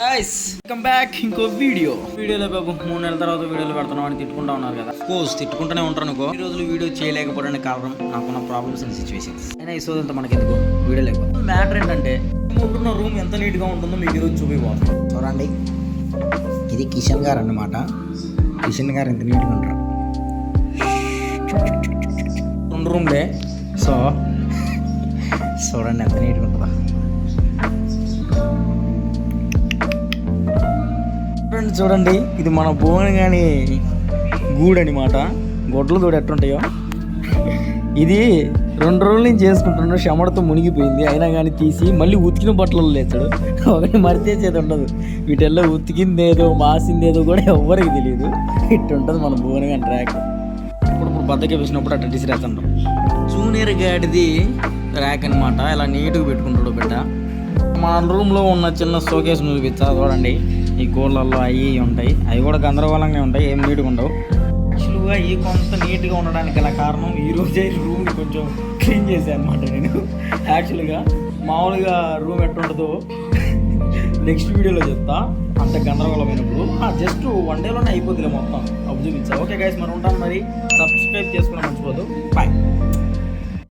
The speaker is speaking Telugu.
Welcome back. ఇంకో వీడియోలో బాబు 3 నెలల తర్వాత వీడియోలు పెడుతున్నాం అని తిట్టుకుంటా ఉన్నారు కదా. కోర్స్ తిట్టుకుంటూనే ఉంటారు అనుకో. ఈ రోజులు వీడియో చేయలేకపోవడానికి కారణం నాకున్న ప్రాబ్లమ్స్ అండ్ సిచ్యువేషన్స్. అయినా ఈ సోదంతా మనకి ఎందుకు వీడియో లేకపోతే మ్యాటర్ ఏంటంటే ఉంటున్న రూమ్ ఎంత నీట్గా ఉంటుందో మీకు ఈరోజు చూపిపోతాం. చూడండి, ఇది కిషన్ గారు అన్నమాట. కిషన్ గారు ఎంత నీట్గా ఉంటారు. 2 రూమ్లే. సో చూడండి ఎంత నీట్గా ఉంటుందా. చూడండి, ఇది మన భువన్ కానీ గూడు అనమాట. గొడ్ల గూడు ఎట్టుంటాయో ఇది 2 రోజుల నుంచి చేసుకుంటున్నాడు. చెమటతో మునిగిపోయింది. అయినా కానీ తీసి మళ్ళీ ఉతికిన బట్టలు లేచాడు. ఒకటి మరిచేసేది ఉండదు. వీటిల్లో ఉతికిందేదో మాసిందేదో కూడా ఎవ్వరికి తెలియదు. ఇట్టు ఉంటుంది మన భువన్ కానీ ర్యాక్. ఇప్పుడు బద్దకి వేసినప్పుడు అట్లా తీసిరేస్తుంటాం. జూనియర్ గాడిది ర్యాక్ అనమాట. ఇలా నీట్గా పెట్టుకుంటాడు బిడ్డ. మన రూమ్లో ఉన్న చిన్న షోకేస్ చూపించా చూడండి. ఈ గోళ్ళల్లో అవి ఉంటాయి, అవి కూడా గందరగోళంగా ఉంటాయి, ఏం నీట్గా ఉండవు. యాక్చువల్గా ఈ కొంత నీట్గా ఉండడానికి గల కారణం ఈరోజే రూమ్ని కొంచెం క్లీన్ చేశాను అనమాట. నేను యాక్చువల్గా మామూలుగా రూమ్ ఎట్టుంటుందో నెక్స్ట్ వీడియోలో చెప్తా. అంత గందరగోళమైనప్పుడు జస్ట్ 1 డేలోనే అయిపోతుందిలే మొత్తం. అప్పుడు చూపించా. ఓకే గైస్, మరి ఉంటాను. మరి సబ్స్క్రైబ్ చేసుకుని మర్చిపోదు. బాయ్.